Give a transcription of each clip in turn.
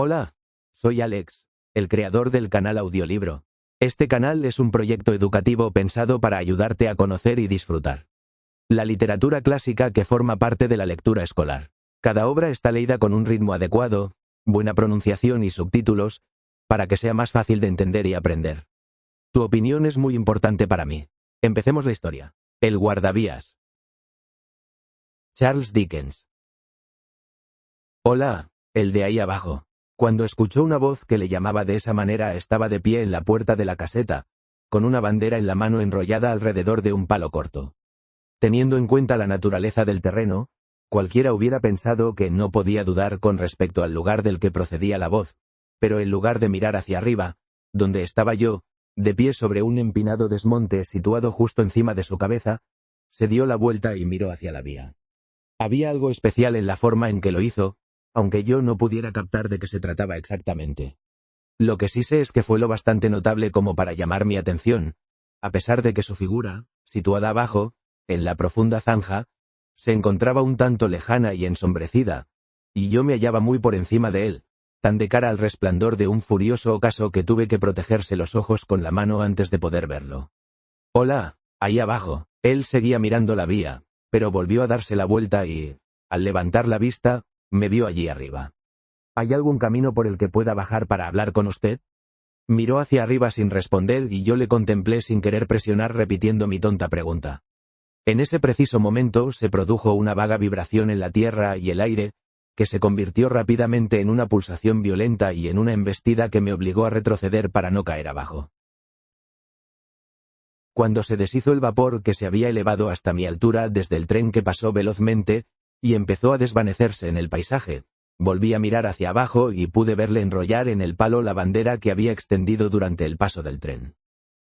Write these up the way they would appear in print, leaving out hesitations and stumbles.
Hola, soy Alex, el creador del canal Audiolibro. Este canal es un proyecto educativo pensado para ayudarte a conocer y disfrutar la literatura clásica que forma parte de la lectura escolar. Cada obra está leída con un ritmo adecuado, buena pronunciación y subtítulos, para que sea más fácil de entender y aprender. Tu opinión es muy importante para mí. Empecemos la historia. El guardavías. Charles Dickens. Hola, el de ahí abajo. Cuando escuchó una voz que le llamaba de esa manera, estaba de pie en la puerta de la caseta, con una bandera en la mano enrollada alrededor de un palo corto. Teniendo en cuenta la naturaleza del terreno, cualquiera hubiera pensado que no podía dudar con respecto al lugar del que procedía la voz, pero en lugar de mirar hacia arriba, donde estaba yo, de pie sobre un empinado desmonte situado justo encima de su cabeza, se dio la vuelta y miró hacia la vía. Había algo especial en la forma en que lo hizo, aunque yo no pudiera captar de qué se trataba exactamente. Lo que sí sé es que fue lo bastante notable como para llamar mi atención, a pesar de que su figura, situada abajo, en la profunda zanja, se encontraba un tanto lejana y ensombrecida, y yo me hallaba muy por encima de él, tan de cara al resplandor de un furioso ocaso que tuve que protegerse los ojos con la mano antes de poder verlo. «Hola, ahí abajo». Él seguía mirando la vía, pero volvió a darse la vuelta y, al levantar la vista, me vio allí arriba. «¿Hay algún camino por el que pueda bajar para hablar con usted?» Miró hacia arriba sin responder y yo le contemplé sin querer presionar repitiendo mi tonta pregunta. En ese preciso momento se produjo una vaga vibración en la tierra y el aire, que se convirtió rápidamente en una pulsación violenta y en una embestida que me obligó a retroceder para no caer abajo. Cuando se deshizo el vapor que se había elevado hasta mi altura desde el tren que pasó velozmente y empezó a desvanecerse en el paisaje, volví a mirar hacia abajo y pude verle enrollar en el palo la bandera que había extendido durante el paso del tren.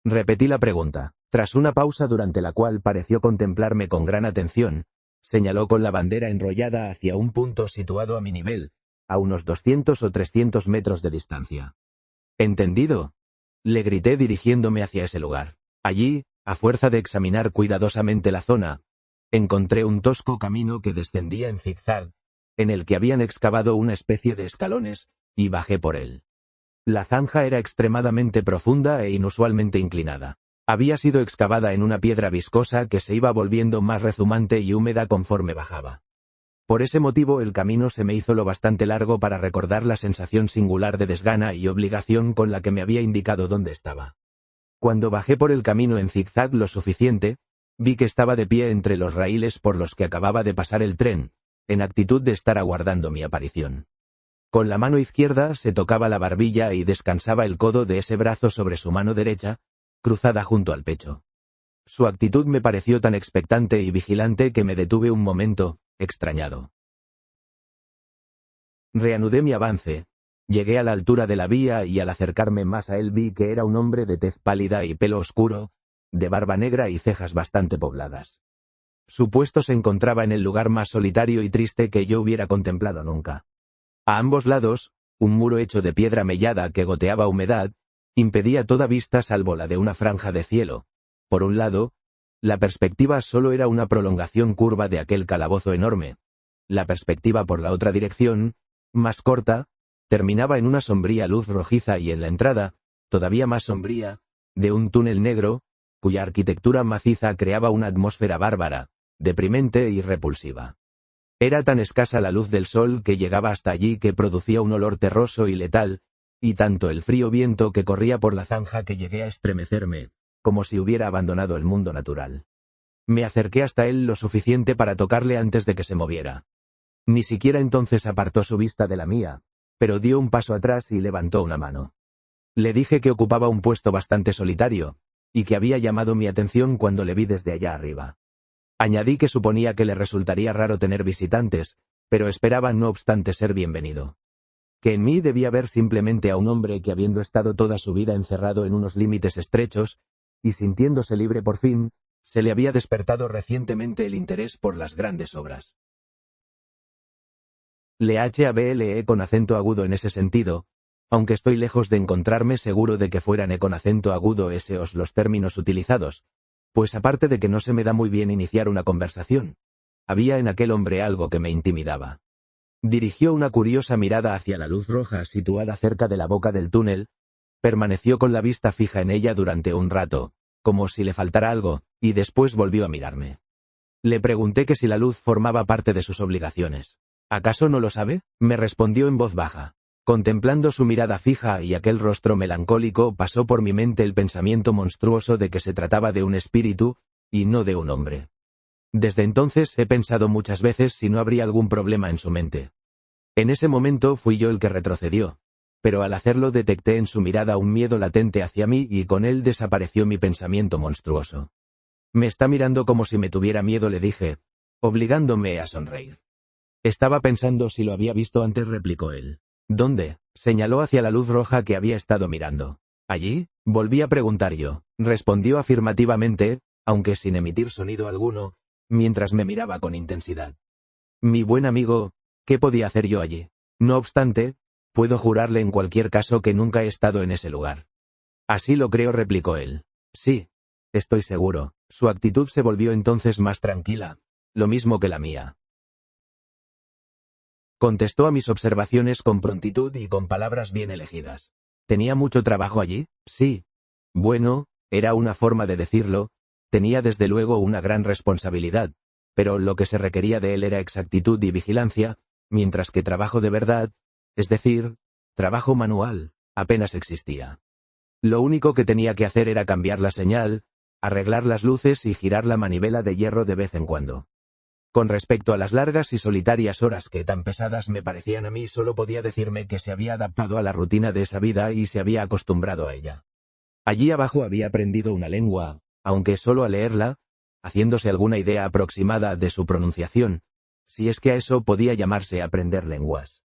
Repetí la pregunta. Tras una pausa durante la cual pareció contemplarme con gran atención, señaló con la bandera enrollada hacia un punto situado a mi nivel, a unos 200 o 300 metros de distancia. «¿Entendido?», le grité dirigiéndome hacia ese lugar. Allí, a fuerza de examinar cuidadosamente la zona, encontré un tosco camino que descendía en zigzag, en el que habían excavado una especie de escalones, y bajé por él. La zanja era extremadamente profunda e inusualmente inclinada. Había sido excavada en una piedra viscosa que se iba volviendo más rezumante y húmeda conforme bajaba. Por ese motivo el camino se me hizo lo bastante largo para recordar la sensación singular de desgana y obligación con la que me había indicado dónde estaba. Cuando bajé por el camino en zigzag lo suficiente, vi que estaba de pie entre los raíles por los que acababa de pasar el tren, en actitud de estar aguardando mi aparición. Con la mano izquierda se tocaba la barbilla y descansaba el codo de ese brazo sobre su mano derecha, cruzada junto al pecho. Su actitud me pareció tan expectante y vigilante que me detuve un momento, extrañado. Reanudé mi avance, llegué a la altura de la vía y al acercarme más a él vi que era un hombre de tez pálida y pelo oscuro, de barba negra y cejas bastante pobladas. Su puesto se encontraba en el lugar más solitario y triste que yo hubiera contemplado nunca. A ambos lados, un muro hecho de piedra mellada que goteaba humedad, impedía toda vista salvo la de una franja de cielo. Por un lado, la perspectiva solo era una prolongación curva de aquel calabozo enorme. La perspectiva por la otra dirección, más corta, terminaba en una sombría luz rojiza y en la entrada, todavía más sombría, de un túnel negro, cuya arquitectura maciza creaba una atmósfera bárbara, deprimente y repulsiva. Era tan escasa la luz del sol que llegaba hasta allí que producía un olor terroso y letal, y tanto el frío viento que corría por la zanja que llegué a estremecerme, como si hubiera abandonado el mundo natural. Me acerqué hasta él lo suficiente para tocarle antes de que se moviera. Ni siquiera entonces apartó su vista de la mía, pero dio un paso atrás y levantó una mano. Le dije que ocupaba un puesto bastante solitario, y que había llamado mi atención cuando le vi desde allá arriba. Añadí que suponía que le resultaría raro tener visitantes, pero esperaba no obstante ser bienvenido. Que en mí debía ver simplemente a un hombre que habiendo estado toda su vida encerrado en unos límites estrechos, y sintiéndose libre por fin, se le había despertado recientemente el interés por las grandes obras. Le hable con acento agudo en ese sentido, aunque estoy lejos de encontrarme seguro de que fueran con acento agudo esos los términos utilizados, pues aparte de que no se me da muy bien iniciar una conversación, había en aquel hombre algo que me intimidaba. Dirigió una curiosa mirada hacia la luz roja situada cerca de la boca del túnel, permaneció con la vista fija en ella durante un rato, como si le faltara algo, y después volvió a mirarme. Le pregunté que si la luz formaba parte de sus obligaciones. ¿Acaso no lo sabe? Me respondió en voz baja. Contemplando su mirada fija y aquel rostro melancólico, pasó por mi mente el pensamiento monstruoso de que se trataba de un espíritu, y no de un hombre. Desde entonces he pensado muchas veces si no habría algún problema en su mente. En ese momento fui yo el que retrocedió, pero al hacerlo detecté en su mirada un miedo latente hacia mí y con él desapareció mi pensamiento monstruoso. Me está mirando como si me tuviera miedo, le dije, obligándome a sonreír. Estaba pensando si lo había visto antes, replicó él. ¿Dónde? Señaló hacia la luz roja que había estado mirando. ¿Allí? Volví a preguntar yo. Respondió afirmativamente, aunque sin emitir sonido alguno, mientras me miraba con intensidad. Mi buen amigo, ¿qué podía hacer yo allí? No obstante, puedo jurarle en cualquier caso que nunca he estado en ese lugar. Así lo creo, replicó él. Sí, estoy seguro. Su actitud se volvió entonces más tranquila, lo mismo que la mía. Contestó a mis observaciones con prontitud y con palabras bien elegidas. ¿Tenía mucho trabajo allí? Sí. Bueno, era una forma de decirlo, tenía desde luego una gran responsabilidad, pero lo que se requería de él era exactitud y vigilancia, mientras que trabajo de verdad, es decir, trabajo manual, apenas existía. Lo único que tenía que hacer era cambiar la señal, arreglar las luces y girar la manivela de hierro de vez en cuando. Con respecto a las largas y solitarias horas que tan pesadas me parecían a mí, solo podía decirme que se había adaptado a la rutina de esa vida y se había acostumbrado a ella. Allí abajo había aprendido una lengua, aunque solo a leerla, haciéndose alguna idea aproximada de su pronunciación, si es que a eso podía llamarse aprender lenguas.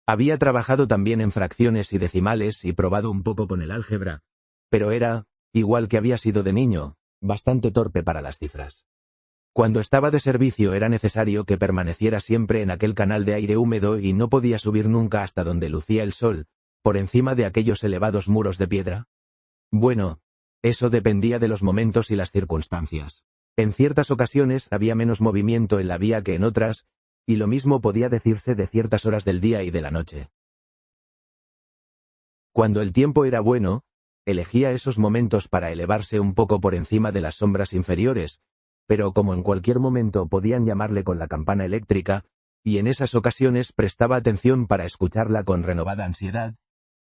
Había trabajado también en fracciones y decimales y probado un poco con el álgebra, pero era, igual que había sido de niño, bastante torpe para las cifras. Cuando estaba de servicio era necesario que permaneciera siempre en aquel canal de aire húmedo y no podía subir nunca hasta donde lucía el sol, por encima de aquellos elevados muros de piedra. Bueno, eso dependía de los momentos y las circunstancias. En ciertas ocasiones había menos movimiento en la vía que en otras, y lo mismo podía decirse de ciertas horas del día y de la noche. Cuando el tiempo era bueno, elegía esos momentos para elevarse un poco por encima de las sombras inferiores, pero como en cualquier momento podían llamarle con la campana eléctrica, y en esas ocasiones prestaba atención para escucharla con renovada ansiedad,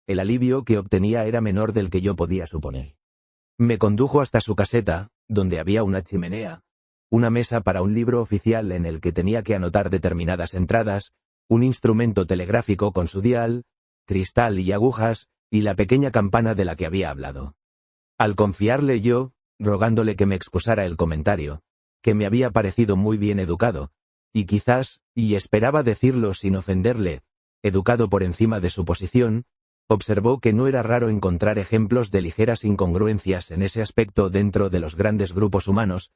el alivio que obtenía era menor del que yo podía suponer. Me condujo hasta su caseta, donde había una chimenea, una mesa para un libro oficial en el que tenía que anotar determinadas entradas, un instrumento telegráfico con su dial, cristal y agujas, y la pequeña campana de la que había hablado. Al confiarle yo, rogándole que me excusara el comentario, que me había parecido muy bien educado, y quizás, y esperaba decirlo sin ofenderle, educado por encima de su posición, observó que no era raro encontrar ejemplos de ligeras incongruencias en ese aspecto dentro de los grandes grupos humanos,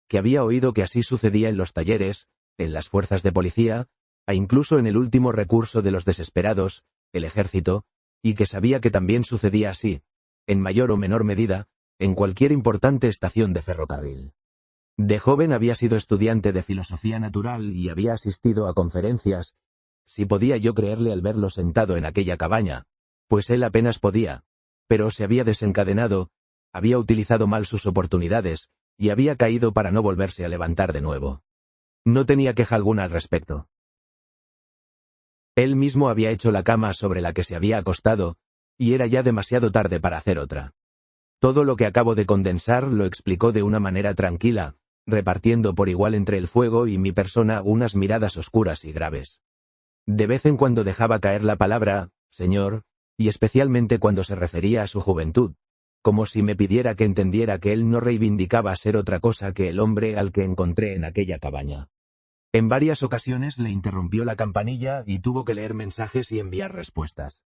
que había oído que así sucedía en los talleres, en las fuerzas de policía, e incluso en el último recurso de los desesperados, el ejército, y que sabía que también sucedía así, en mayor o menor medida, en cualquier importante estación de ferrocarril. De joven había sido estudiante de filosofía natural y había asistido a conferencias, si podía yo creerle al verlo sentado en aquella cabaña, pues él apenas podía, pero se había desencadenado, había utilizado mal sus oportunidades, y había caído para no volverse a levantar de nuevo. No tenía queja alguna al respecto. Él mismo había hecho la cama sobre la que se había acostado, y era ya demasiado tarde para hacer otra. Todo lo que acabo de condensar lo explicó de una manera tranquila, repartiendo por igual entre el fuego y mi persona unas miradas oscuras y graves. De vez en cuando dejaba caer la palabra, señor, y especialmente cuando se refería a su juventud, como si me pidiera que entendiera que él no reivindicaba ser otra cosa que el hombre al que encontré en aquella cabaña. En varias ocasiones le interrumpió la campanilla y tuvo que leer mensajes y enviar respuestas.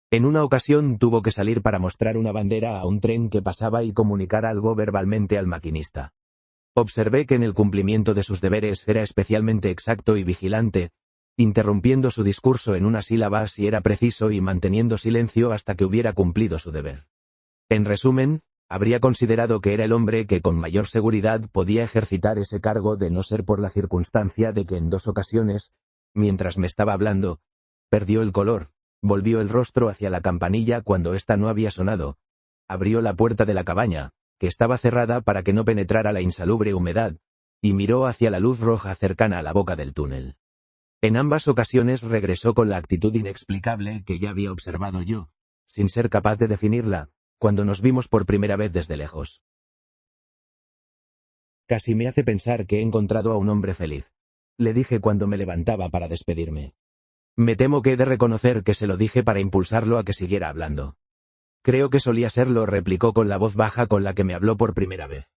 En una ocasión tuvo que salir para mostrar una bandera a un tren que pasaba y comunicar algo verbalmente al maquinista. Observé que en el cumplimiento de sus deberes era especialmente exacto y vigilante, interrumpiendo su discurso en una sílaba si era preciso y manteniendo silencio hasta que hubiera cumplido su deber. En resumen, habría considerado que era el hombre que con mayor seguridad podía ejercitar ese cargo de no ser por la circunstancia de que en 2 ocasiones mientras me estaba hablando, perdió el color, volvió el rostro hacia la campanilla cuando ésta no había sonado, abrió la puerta de la cabaña, que estaba cerrada para que no penetrara la insalubre humedad, y miró hacia la luz roja cercana a la boca del túnel. En ambas ocasiones regresó con la actitud inexplicable que ya había observado yo, sin ser capaz de definirla, cuando nos vimos por primera vez desde lejos. Casi me hace pensar que he encontrado a un hombre feliz, le dije cuando me levantaba para despedirme. Me temo que he de reconocer que se lo dije para impulsarlo a que siguiera hablando. Creo que solía serlo, replicó con la voz baja con la que me habló por primera vez.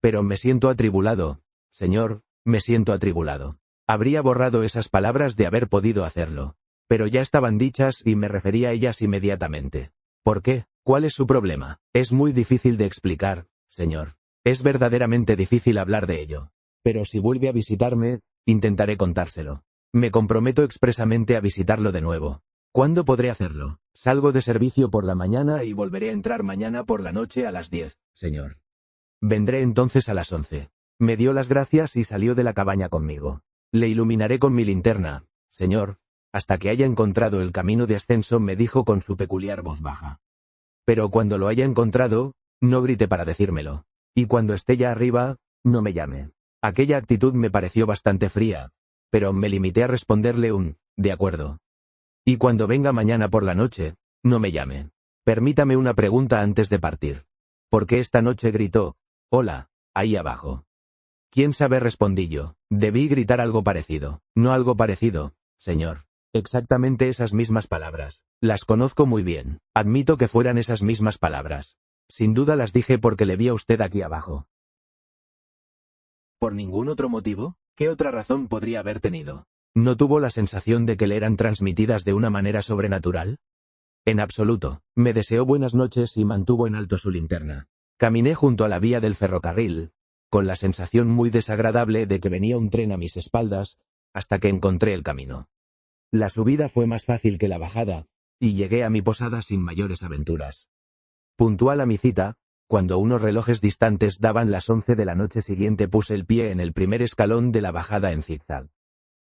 Pero me siento atribulado, señor, me siento atribulado. Habría borrado esas palabras de haber podido hacerlo. Pero ya estaban dichas y me referí a ellas inmediatamente. ¿Por qué? ¿Cuál es su problema? Es muy difícil de explicar, señor. Es verdaderamente difícil hablar de ello. Pero si vuelve a visitarme, intentaré contárselo. Me comprometo expresamente a visitarlo de nuevo. ¿Cuándo podré hacerlo? Salgo de servicio por la mañana y volveré a entrar mañana por la noche a las 10, señor. Vendré entonces a las 11. Me dio las gracias y salió de la cabaña conmigo. Le iluminaré con mi linterna, señor, hasta que haya encontrado el camino de ascenso, me dijo con su peculiar voz baja. Pero cuando lo haya encontrado, no grite para decírmelo. Y cuando esté ya arriba, no me llame. Aquella actitud me pareció bastante fría, pero me limité a responderle un, de acuerdo. Y cuando venga mañana por la noche, no me llame. Permítame una pregunta antes de partir. ¿Por qué esta noche gritó, hola, ahí abajo? ¿Quién sabe?, respondí yo. Debí gritar algo parecido. No algo parecido, señor. Exactamente esas mismas palabras. Las conozco muy bien. Admito que fueran esas mismas palabras. Sin duda las dije porque le vi a usted aquí abajo. ¿Por ningún otro motivo? ¿Qué otra razón podría haber tenido? ¿No tuvo la sensación de que le eran transmitidas de una manera sobrenatural? En absoluto. Me deseó buenas noches y mantuvo en alto su linterna. Caminé junto a la vía del ferrocarril, con la sensación muy desagradable de que venía un tren a mis espaldas, hasta que encontré el camino. La subida fue más fácil que la bajada, y llegué a mi posada sin mayores aventuras. Puntual a mi cita, cuando unos relojes distantes daban las 11 de la noche siguiente, puse el pie en el primer escalón de la bajada en zigzag.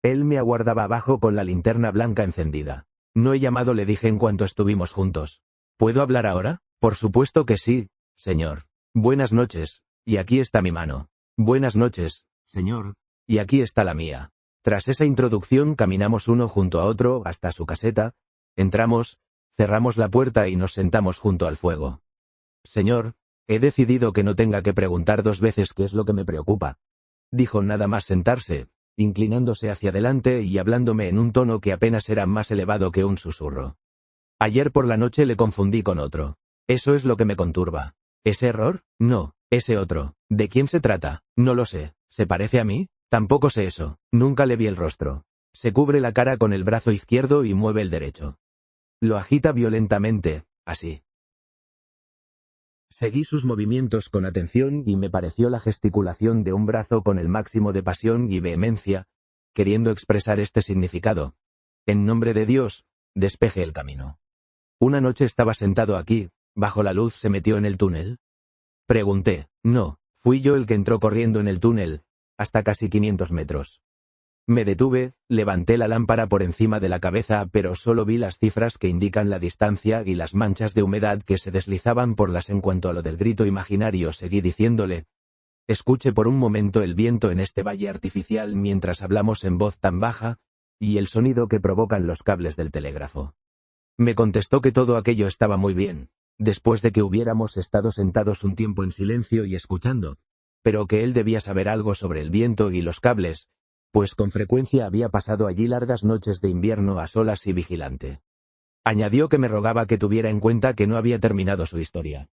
Él me aguardaba abajo con la linterna blanca encendida. No he llamado, le dije en cuanto estuvimos juntos. ¿Puedo hablar ahora? Por supuesto que sí, señor. Buenas noches, y aquí está mi mano. Buenas noches, señor, y aquí está la mía. Tras esa introducción caminamos uno junto a otro hasta su caseta, entramos, cerramos la puerta y nos sentamos junto al fuego. Señor, he decidido que no tenga que preguntar 2 veces qué es lo que me preocupa, dijo nada más sentarse, inclinándose hacia adelante y hablándome en un tono que apenas era más elevado que un susurro. Ayer por la noche le confundí con otro. Eso es lo que me conturba. ¿Ese error? No, ese otro. ¿De quién se trata? No lo sé. ¿Se parece a mí? Tampoco sé eso. Nunca le vi el rostro. Se cubre la cara con el brazo izquierdo y mueve el derecho. Lo agita violentamente, así. Seguí sus movimientos con atención y me pareció la gesticulación de un brazo con el máximo de pasión y vehemencia, queriendo expresar este significado. En nombre de Dios, despeje el camino. Una noche estaba sentado aquí, bajo la luz. ¿Se metió en el túnel? Pregunté. No, fui yo el que entró corriendo en el túnel, hasta casi 500 metros. Me detuve, levanté la lámpara por encima de la cabeza, pero solo vi las cifras que indican la distancia y las manchas de humedad que se deslizaban por las. En cuanto a lo del grito imaginario, seguí diciéndole: escuche por un momento el viento en este valle artificial mientras hablamos en voz tan baja, y el sonido que provocan los cables del telégrafo. Me contestó que todo aquello estaba muy bien, después de que hubiéramos estado sentados un tiempo en silencio y escuchando, pero que él debía saber algo sobre el viento y los cables, pues con frecuencia había pasado allí largas noches de invierno a solas y vigilante. Añadió que me rogaba que tuviera en cuenta que no había terminado su historia.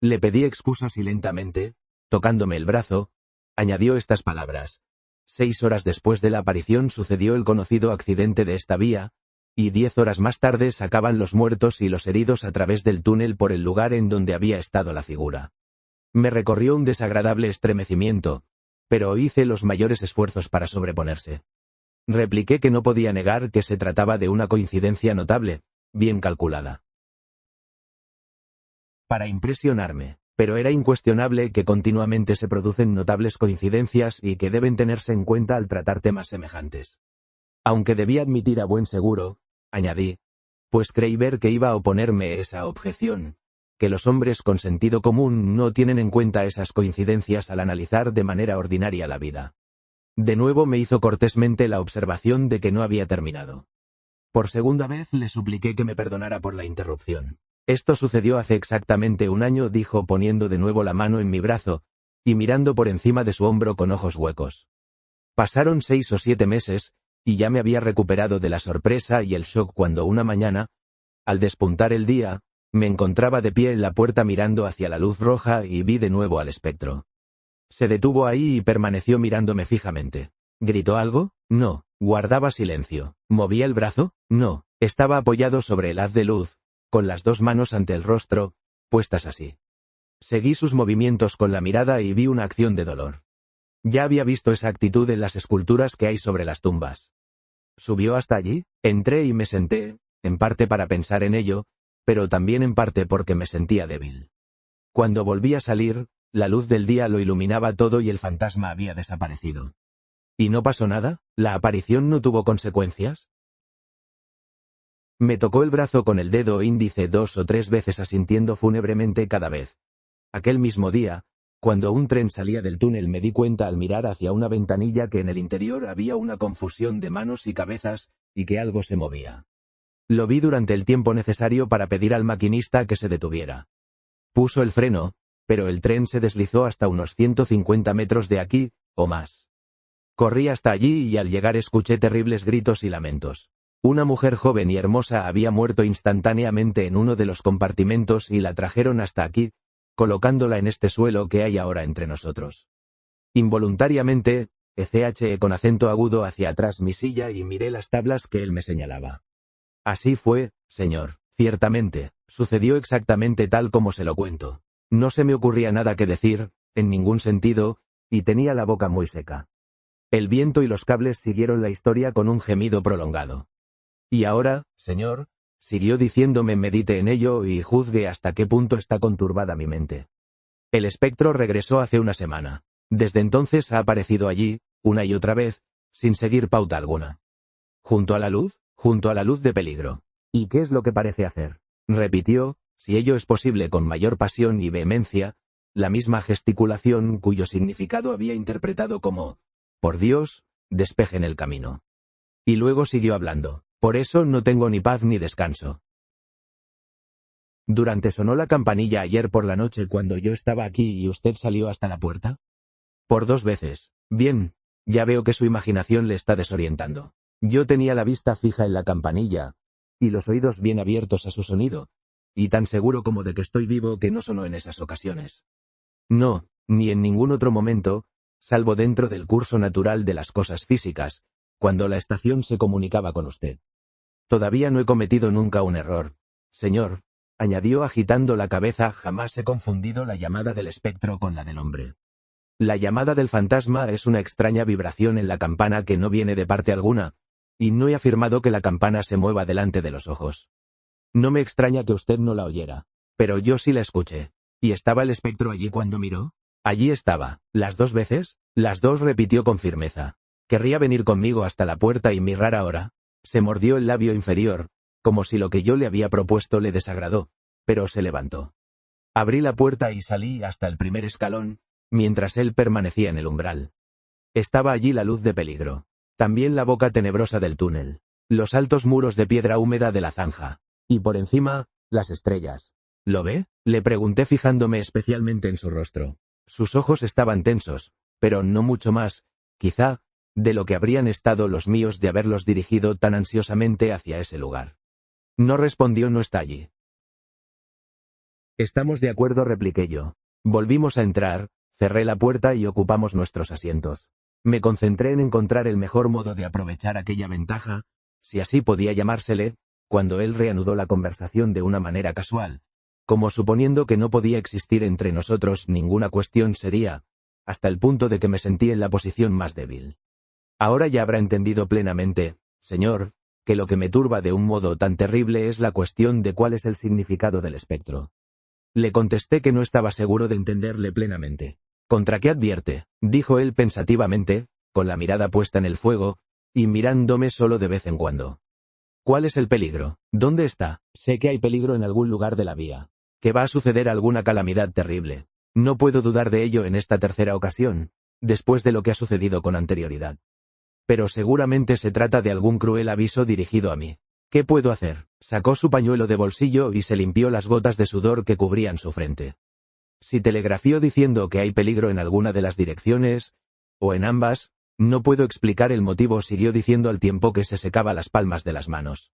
Le pedí excusas y lentamente, tocándome el brazo, añadió estas palabras: 6 horas después de la aparición sucedió el conocido accidente de esta vía, y 10 horas más tarde sacaban los muertos y los heridos a través del túnel por el lugar en donde había estado la figura. Me recorrió un desagradable estremecimiento, pero hice los mayores esfuerzos para sobreponerse. Repliqué que no podía negar que se trataba de una coincidencia notable, bien calculada para impresionarme, pero era incuestionable que continuamente se producen notables coincidencias y que deben tenerse en cuenta al tratar temas semejantes. Aunque debí admitir a buen seguro, añadí, pues creí ver que iba a oponerme esa objeción, que los hombres con sentido común no tienen en cuenta esas coincidencias al analizar de manera ordinaria la vida. De nuevo me hizo cortésmente la observación de que no había terminado. Por segunda vez le supliqué que me perdonara por la interrupción. Esto sucedió hace exactamente un año, dijo poniendo de nuevo la mano en mi brazo, y mirando por encima de su hombro con ojos huecos. Pasaron 6 o 7 meses, y ya me había recuperado de la sorpresa y el shock cuando una mañana, al despuntar el día, me encontraba de pie en la puerta mirando hacia la luz roja y vi de nuevo al espectro. Se detuvo ahí y permaneció mirándome fijamente. ¿Gritó algo? No. Guardaba silencio. ¿Movía el brazo? No. Estaba apoyado sobre el haz de luz, con las 2 manos ante el rostro, puestas así. Seguí sus movimientos con la mirada y vi una acción de dolor. Ya había visto esa actitud en las esculturas que hay sobre las tumbas. ¿Subió hasta allí? Entré y me senté, en parte para pensar en ello, pero también en parte porque me sentía débil. Cuando volví a salir, la luz del día lo iluminaba todo y el fantasma había desaparecido. ¿Y no pasó nada? ¿La aparición no tuvo consecuencias? Me tocó el brazo con el dedo índice 2 o 3 veces asintiendo fúnebremente cada vez. Aquel mismo día, cuando un tren salía del túnel me di cuenta al mirar hacia una ventanilla que en el interior había una confusión de manos y cabezas y que algo se movía. Lo vi durante el tiempo necesario para pedir al maquinista que se detuviera. Puso el freno, pero el tren se deslizó hasta unos 150 metros de aquí, o más. Corrí hasta allí y al llegar escuché terribles gritos y lamentos. Una mujer joven y hermosa había muerto instantáneamente en uno de los compartimentos y la trajeron hasta aquí, colocándola en este suelo que hay ahora entre nosotros. Involuntariamente, eché con acento agudo hacia atrás mi silla y miré las tablas que él me señalaba. Así fue, señor, ciertamente, sucedió exactamente tal como se lo cuento. No se me ocurría nada que decir, en ningún sentido, y tenía la boca muy seca. El viento y los cables siguieron la historia con un gemido prolongado. Y ahora, señor, siguió diciéndome, medite en ello y juzgue hasta qué punto está conturbada mi mente. El espectro regresó hace una semana. Desde entonces ha aparecido allí, una y otra vez, sin seguir pauta alguna. ¿Junto a la luz? Junto a la luz de peligro. ¿Y qué es lo que parece hacer? Repitió, si ello es posible con mayor pasión y vehemencia, la misma gesticulación cuyo significado había interpretado como, por Dios, despejen el camino. Y luego siguió hablando, por eso no tengo ni paz ni descanso. ¿Durante sonó la campanilla ayer por la noche cuando yo estaba aquí y usted salió hasta la puerta? Por 2 veces. Bien, ya veo que su imaginación le está desorientando. Yo tenía la vista fija en la campanilla, y los oídos bien abiertos a su sonido, y tan seguro como de que estoy vivo que no sonó en esas ocasiones. No, ni en ningún otro momento, salvo dentro del curso natural de las cosas físicas, cuando la estación se comunicaba con usted. Todavía no he cometido nunca un error, señor, añadió agitando la cabeza, jamás he confundido la llamada del espectro con la del hombre. La llamada del fantasma es una extraña vibración en la campana que no viene de parte alguna, y no he afirmado que la campana se mueva delante de los ojos. No me extraña que usted no la oyera, pero yo sí la escuché. ¿Y estaba el espectro allí cuando miró? Allí estaba. ¿Las 2 veces? Las 2, repitió con firmeza. ¿Querría venir conmigo hasta la puerta y mirar ahora? Se mordió el labio inferior, como si lo que yo le había propuesto le desagradó, pero se levantó. Abrí la puerta y salí hasta el primer escalón, mientras él permanecía en el umbral. Estaba allí la luz de peligro. También la boca tenebrosa del túnel, los altos muros de piedra húmeda de la zanja, y por encima, las estrellas. ¿Lo ve? Le pregunté fijándome especialmente en su rostro. Sus ojos estaban tensos, pero no mucho más, quizá, de lo que habrían estado los míos de haberlos dirigido tan ansiosamente hacia ese lugar. No respondió, no está allí. Estamos de acuerdo, repliqué yo. Volvimos a entrar, cerré la puerta y ocupamos nuestros asientos. Me concentré en encontrar el mejor modo de aprovechar aquella ventaja, si así podía llamársele, cuando él reanudó la conversación de una manera casual, como suponiendo que no podía existir entre nosotros ninguna cuestión seria, hasta el punto de que me sentí en la posición más débil. Ahora ya habrá entendido plenamente, señor, que lo que me turba de un modo tan terrible es la cuestión de cuál es el significado del espectro. Le contesté que no estaba seguro de entenderle plenamente. ¿Contra qué advierte?, dijo él pensativamente, con la mirada puesta en el fuego, y mirándome solo de vez en cuando. ¿Cuál es el peligro? ¿Dónde está? Sé que hay peligro en algún lugar de la vía. Que va a suceder alguna calamidad terrible. No puedo dudar de ello en esta tercera ocasión, después de lo que ha sucedido con anterioridad. Pero seguramente se trata de algún cruel aviso dirigido a mí. ¿Qué puedo hacer? Sacó su pañuelo de bolsillo y se limpió las gotas de sudor que cubrían su frente. Si telegrafió diciendo que hay peligro en alguna de las direcciones, o en ambas, no puedo explicar el motivo, siguió diciendo al tiempo que se secaba las palmas de las manos.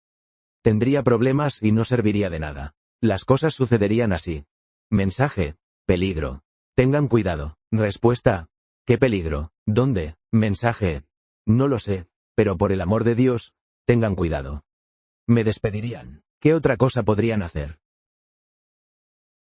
Tendría problemas y no serviría de nada. Las cosas sucederían así. Mensaje: peligro. Tengan cuidado. Respuesta: ¿qué peligro? ¿Dónde? Mensaje: no lo sé, pero por el amor de Dios, tengan cuidado. Me despedirían. ¿Qué otra cosa podrían hacer?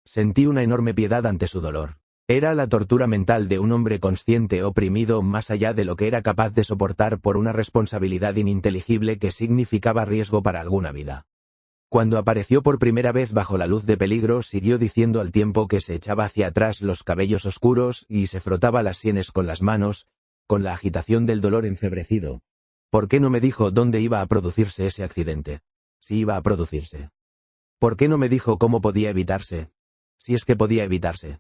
Sentí una enorme piedad ante su dolor. Era la tortura mental de un hombre consciente oprimido más allá de lo que era capaz de soportar por una responsabilidad ininteligible que significaba riesgo para alguna vida. Cuando apareció por primera vez bajo la luz de peligro, siguió diciendo al tiempo que se echaba hacia atrás los cabellos oscuros y se frotaba las sienes con las manos, con la agitación del dolor enfebrecido. ¿Por qué no me dijo dónde iba a producirse ese accidente? Si iba a producirse. ¿Por qué no me dijo cómo podía evitarse? Si es que podía evitarse.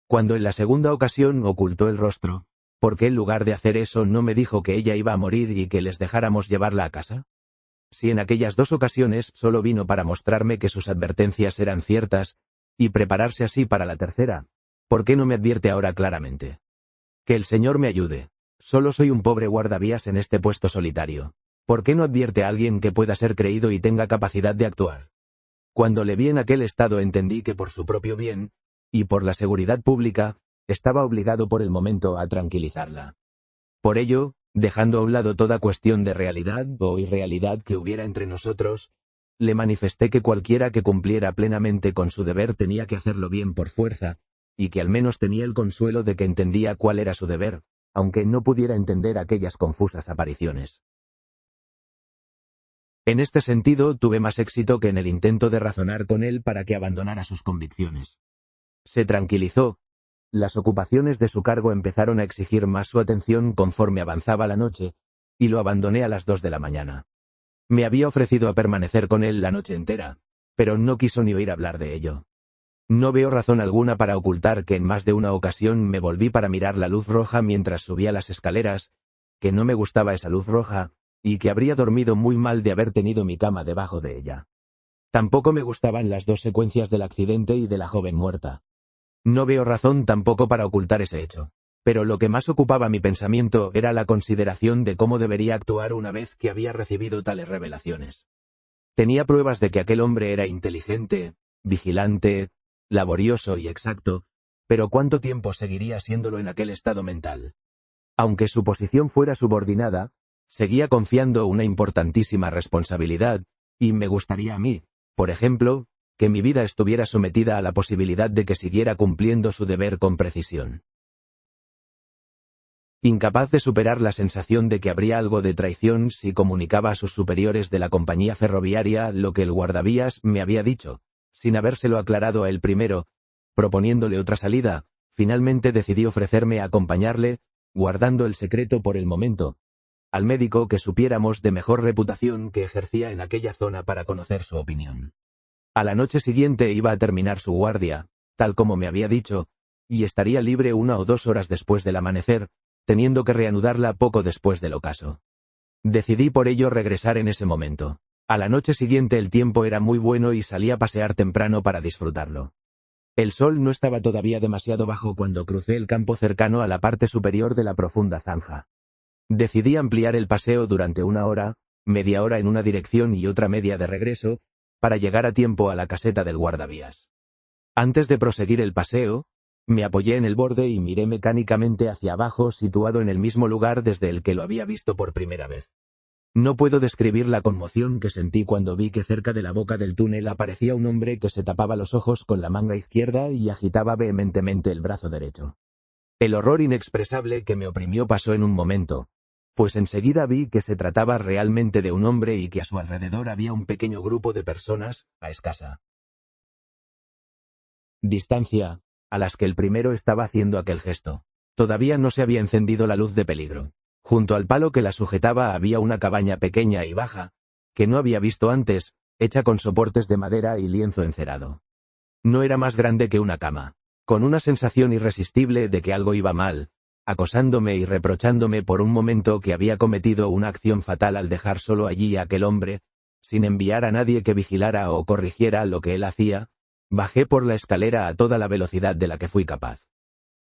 Cuando en la segunda ocasión ocultó el rostro, ¿por qué en lugar de hacer eso no me dijo que ella iba a morir y que les dejáramos llevarla a casa? Si en aquellas dos ocasiones solo vino para mostrarme que sus advertencias eran ciertas, y prepararse así para la tercera, ¿por qué no me advierte ahora claramente? Que el Señor me ayude. Solo soy un pobre guardavías en este puesto solitario. ¿Por qué no advierte a alguien que pueda ser creído y tenga capacidad de actuar? Cuando le vi en aquel estado entendí que por su propio bien, y por la seguridad pública, estaba obligado por el momento a tranquilizarla. Por ello, dejando a un lado toda cuestión de realidad o irrealidad que hubiera entre nosotros, le manifesté que cualquiera que cumpliera plenamente con su deber tenía que hacerlo bien por fuerza, y que al menos tenía el consuelo de que entendía cuál era su deber, aunque no pudiera entender aquellas confusas apariciones. En este sentido, tuve más éxito que en el intento de razonar con él para que abandonara sus convicciones. Se tranquilizó. Las ocupaciones de su cargo empezaron a exigir más su atención conforme avanzaba la noche, y lo abandoné a las 2 de la mañana. Me había ofrecido a permanecer con él la noche entera, pero no quiso ni oír hablar de ello. No veo razón alguna para ocultar que en más de una ocasión me volví para mirar la luz roja mientras subía las escaleras, que no me gustaba esa luz roja, y que habría dormido muy mal de haber tenido mi cama debajo de ella. Tampoco me gustaban las dos secuencias del accidente y de la joven muerta. No veo razón tampoco para ocultar ese hecho. Pero lo que más ocupaba mi pensamiento era la consideración de cómo debería actuar una vez que había recibido tales revelaciones. Tenía pruebas de que aquel hombre era inteligente, vigilante, laborioso y exacto, pero ¿cuánto tiempo seguiría siéndolo en aquel estado mental? Aunque su posición fuera subordinada, seguía confiando una importantísima responsabilidad, y me gustaría a mí, por ejemplo, que mi vida estuviera sometida a la posibilidad de que siguiera cumpliendo su deber con precisión. Incapaz de superar la sensación de que habría algo de traición si comunicaba a sus superiores de la compañía ferroviaria lo que el guardavías me había dicho, sin habérselo aclarado a él primero, proponiéndole otra salida, finalmente decidí ofrecerme a acompañarle, guardando el secreto por el momento, al médico que supiéramos de mejor reputación que ejercía en aquella zona para conocer su opinión. A la noche siguiente iba a terminar su guardia, tal como me había dicho, y estaría libre 1 o 2 horas después del amanecer, teniendo que reanudarla poco después del ocaso. Decidí por ello regresar en ese momento. A la noche siguiente el tiempo era muy bueno y salí a pasear temprano para disfrutarlo. El sol no estaba todavía demasiado bajo cuando crucé el campo cercano a la parte superior de la profunda zanja. Decidí ampliar el paseo durante 1 hora, media hora en una dirección y otra media de regreso, para llegar a tiempo a la caseta del guardavías. Antes de proseguir el paseo, me apoyé en el borde y miré mecánicamente hacia abajo, situado en el mismo lugar desde el que lo había visto por primera vez. No puedo describir la conmoción que sentí cuando vi que cerca de la boca del túnel aparecía un hombre que se tapaba los ojos con la manga izquierda y agitaba vehementemente el brazo derecho. El horror inexpresable que me oprimió pasó en un momento, pues enseguida vi que se trataba realmente de un hombre y que a su alrededor había un pequeño grupo de personas, a escasa distancia, a las que el primero estaba haciendo aquel gesto. Todavía no se había encendido la luz de peligro. Junto al palo que la sujetaba había una cabaña pequeña y baja, que no había visto antes, hecha con soportes de madera y lienzo encerado. No era más grande que una cama. Con una sensación irresistible de que algo iba mal, acosándome y reprochándome por un momento que había cometido una acción fatal al dejar solo allí a aquel hombre, sin enviar a nadie que vigilara o corrigiera lo que él hacía, bajé por la escalera a toda la velocidad de la que fui capaz.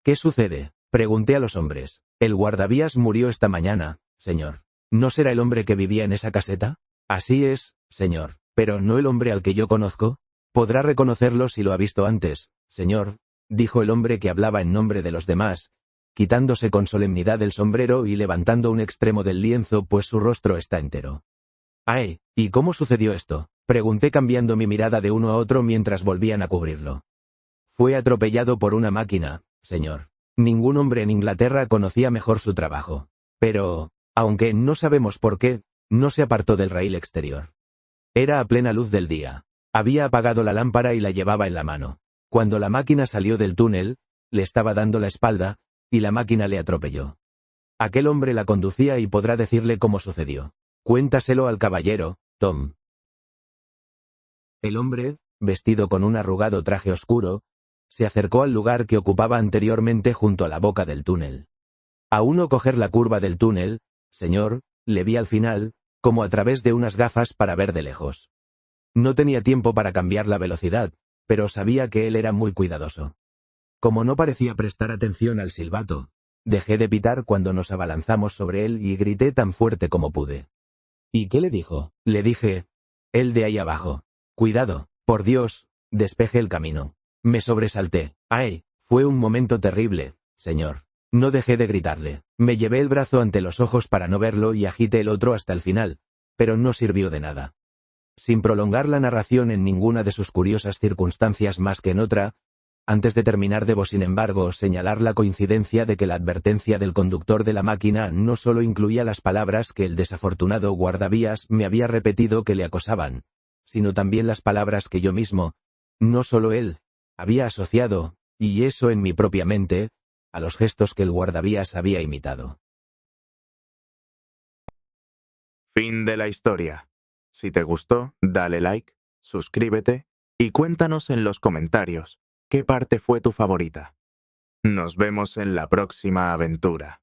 ¿Qué sucede?, pregunté a los hombres. El guardavías murió esta mañana, señor. ¿No será el hombre que vivía en esa caseta? Así es, señor, pero ¿no el hombre al que yo conozco? Podrá reconocerlo si lo ha visto antes, señor, dijo el hombre que hablaba en nombre de los demás, quitándose con solemnidad el sombrero y levantando un extremo del lienzo pues su rostro está entero. ¡Ay! ¿Y cómo sucedió esto?, pregunté cambiando mi mirada de uno a otro mientras volvían a cubrirlo. Fue atropellado por una máquina, señor. Ningún hombre en Inglaterra conocía mejor su trabajo. Pero, aunque no sabemos por qué, no se apartó del raíl exterior. Era a plena luz del día. Había apagado la lámpara y la llevaba en la mano. Cuando la máquina salió del túnel, le estaba dando la espalda, y la máquina le atropelló. Aquel hombre la conducía y podrá decirle cómo sucedió. Cuéntaselo al caballero, Tom. El hombre, vestido con un arrugado traje oscuro, se acercó al lugar que ocupaba anteriormente junto a la boca del túnel. A uno coger la curva del túnel, señor, le vi al final, como a través de unas gafas para ver de lejos. No tenía tiempo para cambiar la velocidad, pero sabía que él era muy cuidadoso. Como no parecía prestar atención al silbato, dejé de pitar cuando nos abalanzamos sobre él y grité tan fuerte como pude. ¿Y qué le dijo? Le dije, él de ahí abajo. Cuidado, por Dios, despeje el camino. Me sobresalté. ¡Ay! Fue un momento terrible, señor. No dejé de gritarle. Me llevé el brazo ante los ojos para no verlo y agité el otro hasta el final, pero no sirvió de nada. Sin prolongar la narración en ninguna de sus curiosas circunstancias más que en otra, antes de terminar debo sin embargo señalar la coincidencia de que la advertencia del conductor de la máquina no solo incluía las palabras que el desafortunado guardavías me había repetido que le acosaban, sino también las palabras que yo mismo, no solo él, había asociado, y eso en mi propia mente, a los gestos que el guardavías había imitado. Fin de la historia. Si te gustó, dale like, suscríbete y cuéntanos en los comentarios qué parte fue tu favorita. Nos vemos en la próxima aventura.